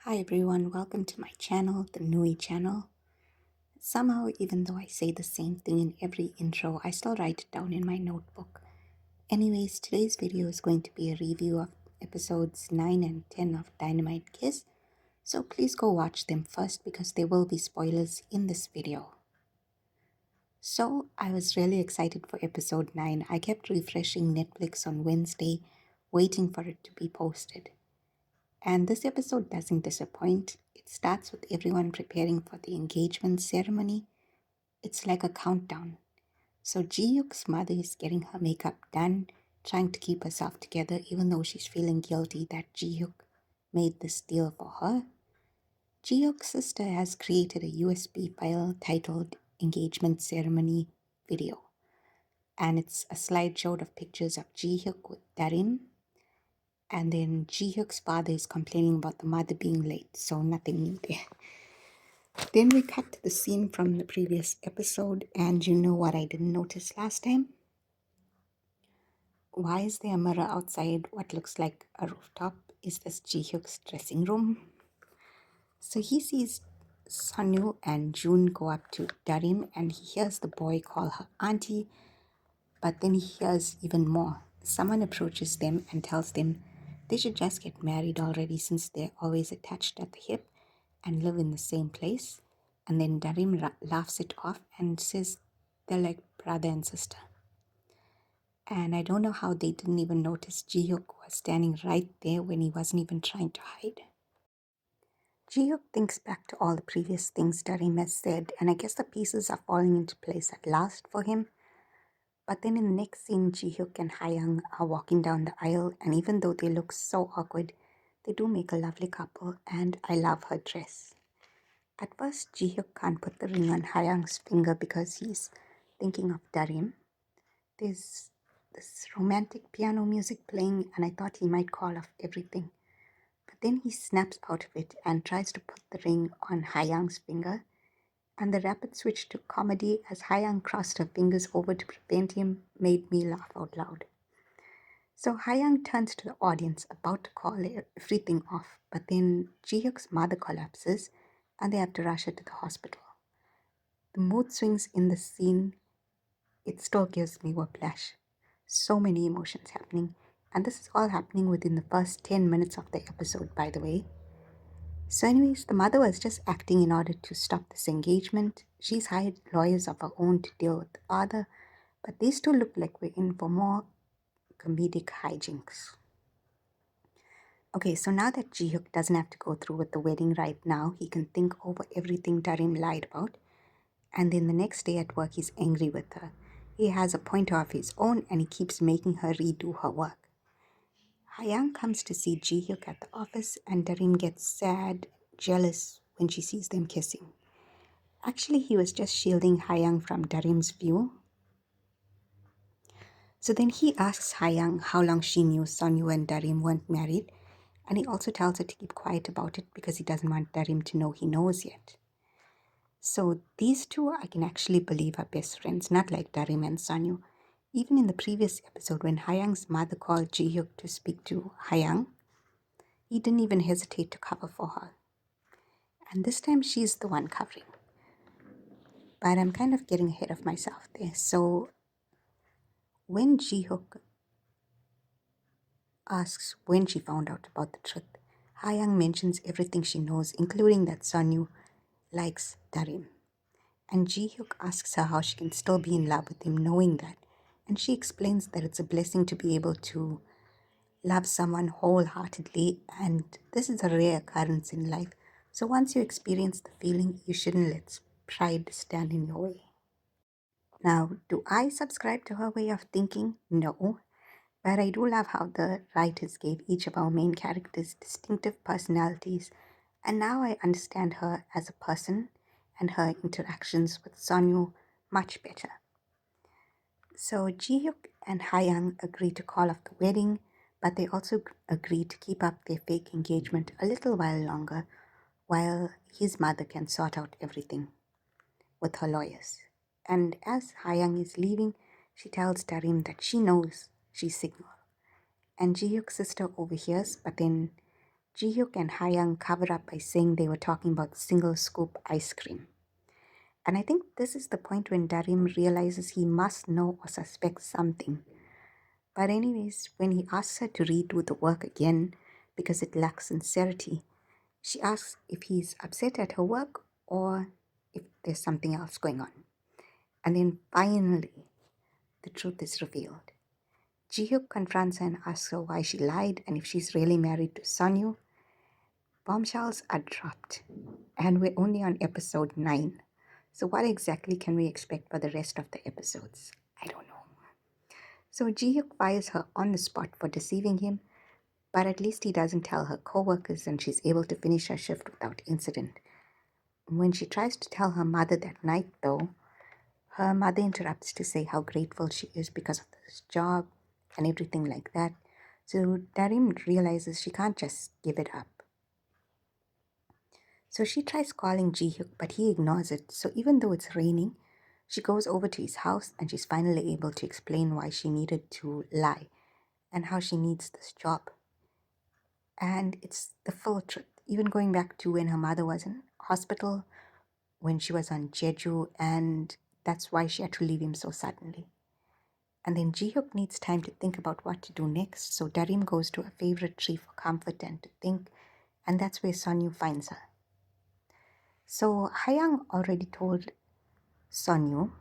Hi everyone, welcome to my channel, the Nui channel. Somehow, even though I say the same thing in every intro, I still write it down in my notebook. Anyways, today's video is going to be a review of episodes 9 and 10 of Dynamite Kiss, so please go watch them first because there will be spoilers in this video. So, I was really excited for episode 9. I kept refreshing Netflix on Wednesday, waiting for it to be posted. And this episode doesn't disappoint. It starts with everyone preparing for the engagement ceremony. It's like a countdown. So Ji-Hyuk's mother is getting her makeup done, trying to keep herself together even though she's feeling guilty that Ji-Hyuk made this deal for her. Ji-Hyuk's sister has created a USB file titled Engagement Ceremony Video. And it's a slideshow of pictures of Ji-Hyuk with Darim. And then Ji-Hyuk's father is complaining about the mother being late, so nothing new there. Then we cut to the scene from the previous episode, and you know what I didn't notice last time? Why is there a mirror outside what looks like a rooftop? Is this Ji-Hyuk's dressing room? So he sees Sunyu and June go up to Darim, and he hears the boy call her auntie, but then he hears even more. Someone approaches them and tells them they should just get married already since they're always attached at the hip and live in the same place. And then Darim laughs it off and says they're like brother and sister. And I don't know how they didn't even notice Ji-Hyuk was standing right there when he wasn't even trying to hide. Ji-Hyuk thinks back to all the previous things Darim has said, and I guess the pieces are falling into place at last for him. But then in the next scene, Ji-Hyuk and Hayoung are walking down the aisle, and even though they look so awkward, they do make a lovely couple, and I love her dress. At first, Ji-Hyuk can't put the ring on Hayoung's finger because he's thinking of Darim. There's this romantic piano music playing, and I thought he might call off everything. But then he snaps out of it and tries to put the ring on Hayoung's finger, and the rapid switch to comedy as Hayoung crossed her fingers over to prevent him made me laugh out loud. So Hayoung turns to the audience, about to call everything off, but then Ji-Hyuk's mother collapses and they have to rush her to the hospital. The mood swings in the scene, it still gives me whiplash. So many emotions happening, and this is all happening within the first 10 minutes of the episode, by the way. So anyways, the mother was just acting in order to stop this engagement. She's hired lawyers of her own to deal with the father, but these two look like we're in for more comedic hijinks. Okay, so now that Ji-Hyuk doesn't have to go through with the wedding right now, he can think over everything Darim lied about. And then the next day at work, he's angry with her. He has a pointer of his own and he keeps making her redo her work. Hayoung comes to see Ji-Hyuk at the office and Darim gets sad, jealous when she sees them kissing. Actually, he was just shielding Hayoung from Darim's view. So then he asks Hayoung how long she knew Sonyu and Darim weren't married, and he also tells her to keep quiet about it because he doesn't want Darim to know he knows yet. So these two I can actually believe are best friends, not like Darim and Sonyu. Even in the previous episode when Hayoung's mother called Ji-Hyuk to speak to Hayoung, he didn't even hesitate to cover for her. And this time she's the one covering. But I'm kind of getting ahead of myself there. So when Ji-Hyuk asks when she found out about the truth, Hayoung mentions everything she knows, including that Sonyu likes Darim. And Ji-Hyuk asks her how she can still be in love with him knowing that. And she explains that it's a blessing to be able to love someone wholeheartedly, and this is a rare occurrence in life. So once you experience the feeling, you shouldn't let pride stand in your way. Now, do I subscribe to her way of thinking? No. But I do love how the writers gave each of our main characters distinctive personalities, and now I understand her as a person and her interactions with Sonyu much better. So Ji-Hyuk and Hayoung agree to call off the wedding, but they also agree to keep up their fake engagement a little while longer while his mother can sort out everything with her lawyers. And as Hayoung is leaving, she tells Darim that she knows she's single. And Ji-Hyuk's sister overhears, but then Ji-hyuk and Ha-young cover up by saying they were talking about single scoop ice cream. And I think this is the point when Darim realizes he must know or suspect something. But anyways, when he asks her to redo the work again because it lacks sincerity, she asks if he's upset at her work or if there's something else going on. And then finally, the truth is revealed. Ji-hyuk confronts her and asks her why she lied and if she's really married to Sonyu. Bombshells are dropped, and we're only on episode 9. So what exactly can we expect for the rest of the episodes? I don't know. So Ji-hyuk fires her on the spot for deceiving him, but at least he doesn't tell her co-workers and she's able to finish her shift without incident. When she tries to tell her mother that night, though, her mother interrupts to say how grateful she is because of this job and everything like that. So Darim realizes she can't just give it up. So she tries calling Ji-hyuk, but he ignores it. So even though it's raining, she goes over to his house and she's finally able to explain why she needed to lie and how she needs this job. And it's the full truth. Even going back to when her mother was in hospital, when she was on Jeju, and that's why she had to leave him so suddenly. And then Ji-hyuk needs time to think about what to do next, so Darim goes to a favorite tree for comfort and to think, and that's where Sonyu finds her. So Hayang already told Sonyu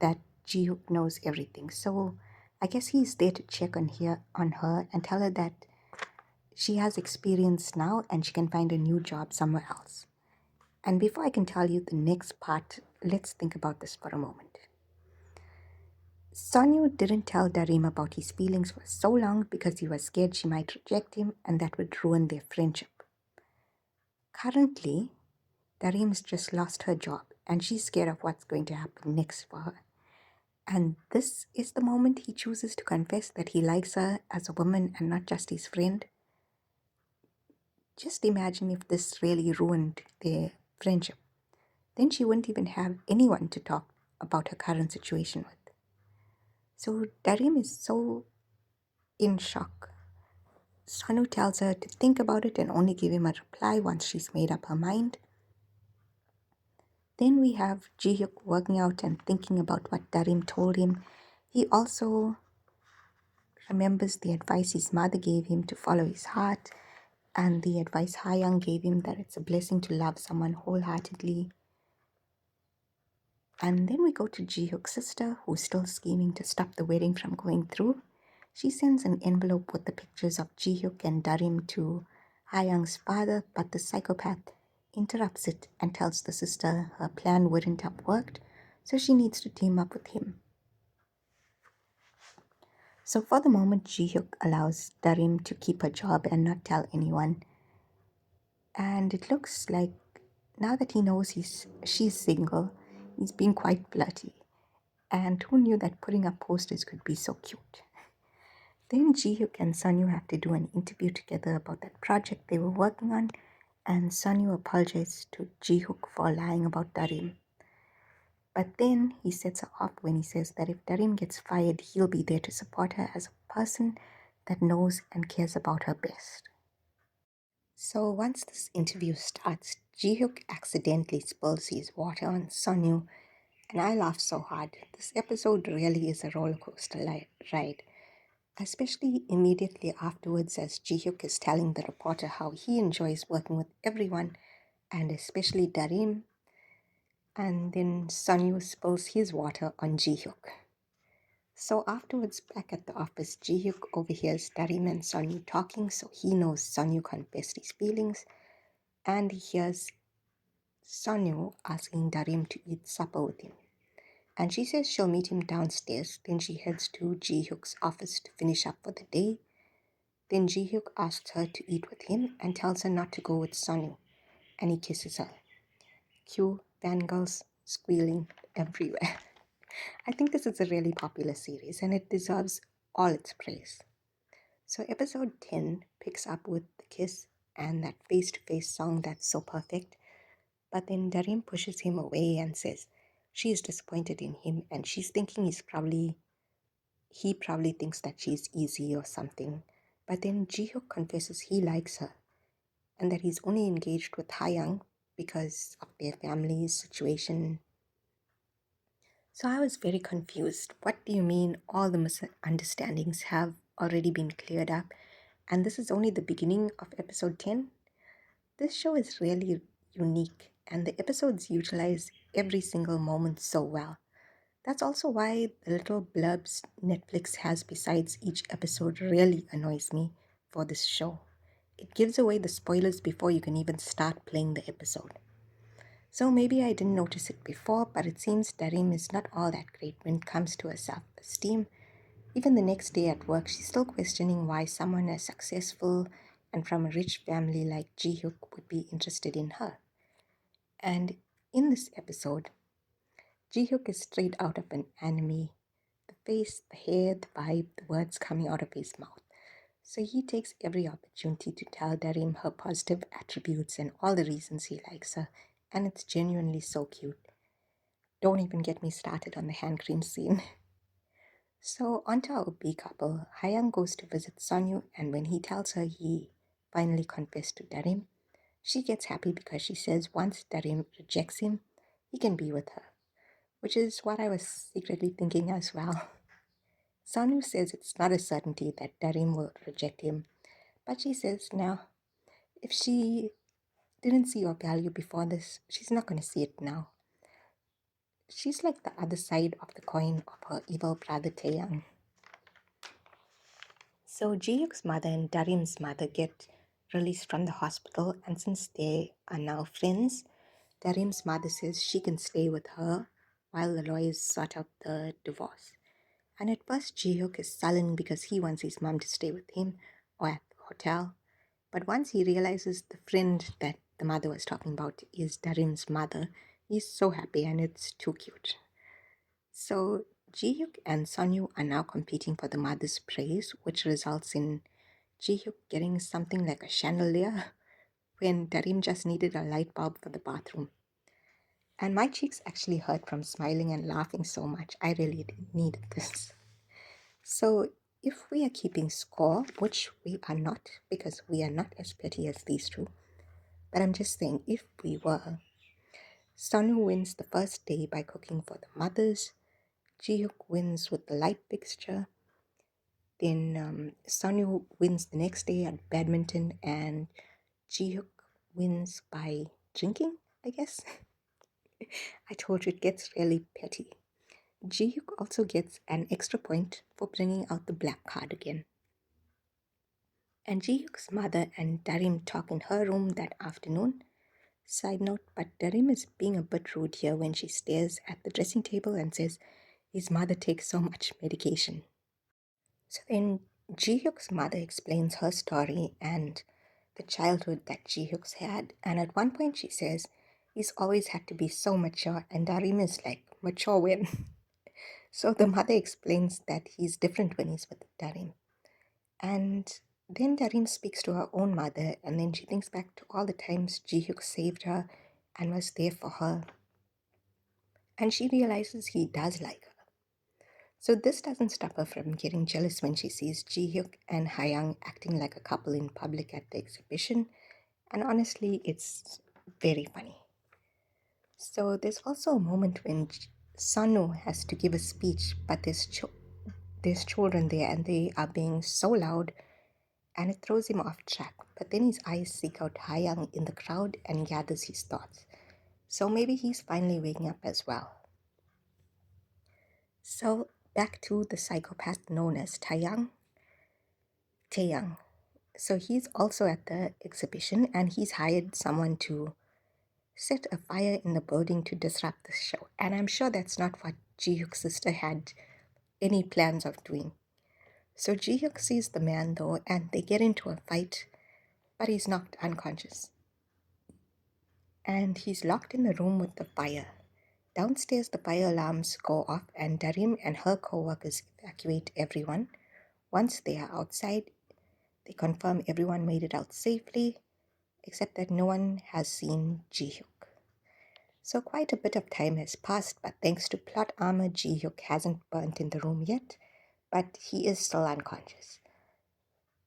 that Ji-hyuk knows everything, so I guess he's there to check on her and tell her that she has experience now and she can find a new job somewhere else. And before I can tell you the next part, let's think about this for a moment. Sonyu didn't tell Darim about his feelings for so long because he was scared she might reject him and that would ruin their friendship. Currently, Darim's just lost her job and she's scared of what's going to happen next for her. And this is the moment he chooses to confess that he likes her as a woman and not just his friend. Just imagine if this really ruined their friendship. Then she wouldn't even have anyone to talk about her current situation with. So Darim is so in shock. Sonu tells her to think about it and only give him a reply once she's made up her mind. Then we have Ji-hyuk working out and thinking about what Darim told him. He also remembers the advice his mother gave him to follow his heart and the advice Ha-young gave him that it's a blessing to love someone wholeheartedly. And then we go to Ji-hyuk's sister, who's still scheming to stop the wedding from going through. She sends an envelope with the pictures of Ji-hyuk and Darim to Ha-young's father, but the psychopath interrupts it and tells the sister her plan wouldn't have worked, so she needs to team up with him. So for the moment, Ji-hyuk allows Darim to keep her job and not tell anyone. And it looks like now that he knows she's single, he's being quite bloody. And who knew that putting up posters could be so cute? Then Ji-hyuk and Sunyu have to do an interview together about that project they were working on, and Sunyu apologizes to Ji-hyuk for lying about Darim. But then he sets her off when he says that if Darim gets fired, he'll be there to support her as a person that knows and cares about her best. So once this interview starts, Ji-hyuk accidentally spills his water on Sunyu, and I laughed so hard. This episode really is a roller coaster ride, especially immediately afterwards as Ji-hyuk is telling the reporter how he enjoys working with everyone, and especially Darim, and then Sunyu spills his water on Ji-hyuk. So afterwards, back at the office, Ji-hyuk overhears Darim and Sunyu talking, so he knows Sunyu confessed his feelings, and he hears Sunyu asking Darim to eat supper with him. And she says she'll meet him downstairs. Then she heads to Ji-hyuk's office to finish up for the day. Then Ji-hyuk asks her to eat with him and tells her not to go with Sunyu. And he kisses her. Cue fangirls squealing everywhere. I think this is a really popular series and it deserves all its praise. So episode 10 picks up with the kiss and that face-to-face song that's so perfect. But then Darim pushes him away and says she is disappointed in him and she's thinking he probably thinks that she's easy or something. But then Jihyuk confesses he likes her and that he's only engaged with Hayoung because of their family's situation. So I was very confused. What do you mean all the misunderstandings have already been cleared up and this is only the beginning of episode 10? This show is really unique and the episodes utilize every single moment so well. That's also why the little blurbs Netflix has besides each episode really annoys me for this show. It gives away the spoilers before you can even start playing the episode. So maybe I didn't notice it before, but it seems Darim is not all that great when it comes to her self esteem. Even the next day at work, she's still questioning why someone as successful and from a rich family like Ji-hyuk would be interested in her. And in this episode, Ji-hyuk is straight out of an anime. The face, the hair, the vibe, the words coming out of his mouth. So he takes every opportunity to tell Darim her positive attributes and all the reasons he likes her, and it's genuinely so cute. Don't even get me started on the hand cream scene. So, onto our B couple. Hayang goes to visit Sonyu, and when he tells her he finally confessed to Darim, she gets happy because she says once Darim rejects him, he can be with her, which is what I was secretly thinking as well. Sonyu says it's not a certainty that Darim will reject him, but she says now, if she didn't see your value before this, she's not going to see it now. She's like the other side of the coin of her evil brother Taeyang. So Ji-hyuk's mother and Darim's mother get released from the hospital, and since they are now friends, Darim's mother says she can stay with her while the lawyers sort out the divorce. And at first Ji-hyuk is sullen because he wants his mom to stay with him or at the hotel. But once he realizes the friend that the mother was talking about is Darim's mother, he's so happy and it's too cute. So Ji-hyuk and Sonyu are now competing for the mother's praise, which results in Ji-hyuk getting something like a chandelier when Darim just needed a light bulb for the bathroom. And my cheeks actually hurt from smiling and laughing so much. I really needed this. So if we are keeping score, which we are not because we are not as petty as these two, but I'm just saying if we were, Sonu wins the first day by cooking for the mothers, Ji-hyuk wins with the light fixture, then Sonu wins the next day at badminton, and Ji-hyuk wins by drinking, I guess. I told you it gets really petty. Ji-hyuk also gets an extra point for bringing out the black card again. And Ji-hyuk's mother and Darim talk in her room that afternoon. Side note, but Darim is being a bit rude here when she stares at the dressing table and says his mother takes so much medication. So then Ji-hyuk's mother explains her story and the childhood that Ji-hyuk's had. And at one point she says he's always had to be so mature, and Darim is like, mature when? So the mother explains that he's different when he's with Darim. And then Darim speaks to her own mother, and then she thinks back to all the times Ji-hyuk saved her and was there for her. And she realizes he does like her. So this doesn't stop her from getting jealous when she sees Ji-hyuk and Hayoung acting like a couple in public at the exhibition. And honestly, it's very funny. So there's also a moment when Sonu has to give a speech, but there's children there and they are being so loud and it throws him off track. But then his eyes seek out Hayoung in the crowd and he gathers his thoughts. So maybe he's finally waking up as well. So back to the psychopath known as Taeyang. So he's also at the exhibition and he's hired someone to set a fire in the building to disrupt the show. And I'm sure that's not what Ji-hyuk's sister had any plans of doing. So Ji-hyuk sees the man though and they get into a fight, but he's knocked unconscious. And he's locked in the room with the fire. Downstairs, the fire alarms go off and Darim and her co-workers evacuate everyone. Once they are outside, they confirm everyone made it out safely, except that no one has seen Ji-hyuk. So quite a bit of time has passed, but thanks to plot armor, Ji-hyuk hasn't burnt in the room yet, but he is still unconscious.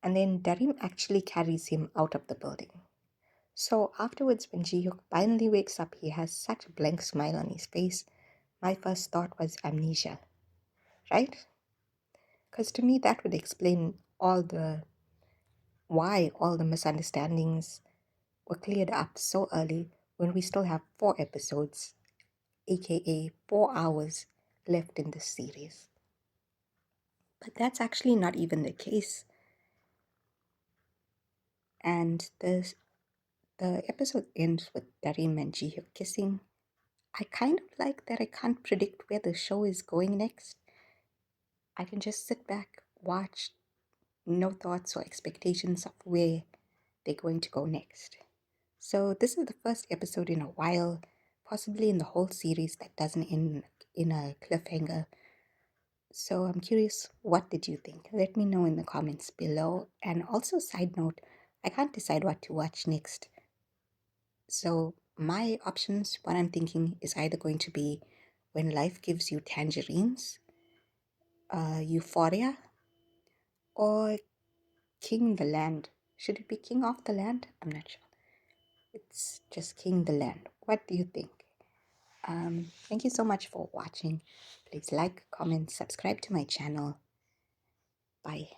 And then Darim actually carries him out of the building. So afterwards, when Ji-hyuk finally wakes up, he has such a blank smile on his face. My first thought was amnesia, right? Because to me, that would explain why all the misunderstandings were cleared up so early when we still have 4 episodes, aka 4 hours left in this series. But that's actually not even the case. And the episode ends with Darim and Ji-hyuk kissing. I kind of like that I can't predict where the show is going next. I can just sit back, watch, no thoughts or expectations of where they're going to go next. So this is the first episode in a while, possibly in the whole series, that doesn't end in a cliffhanger. So I'm curious, what did you think? Let me know in the comments below. And also, side note, I can't decide what to watch next. So my options, what I'm thinking, is either going to be When Life Gives You Tangerines, Euphoria, or King the Land. Should it be King of the Land? I'm not sure. It's just King the Land. What do you think? Thank you so much for watching. Please like, comment, subscribe to my channel. Bye.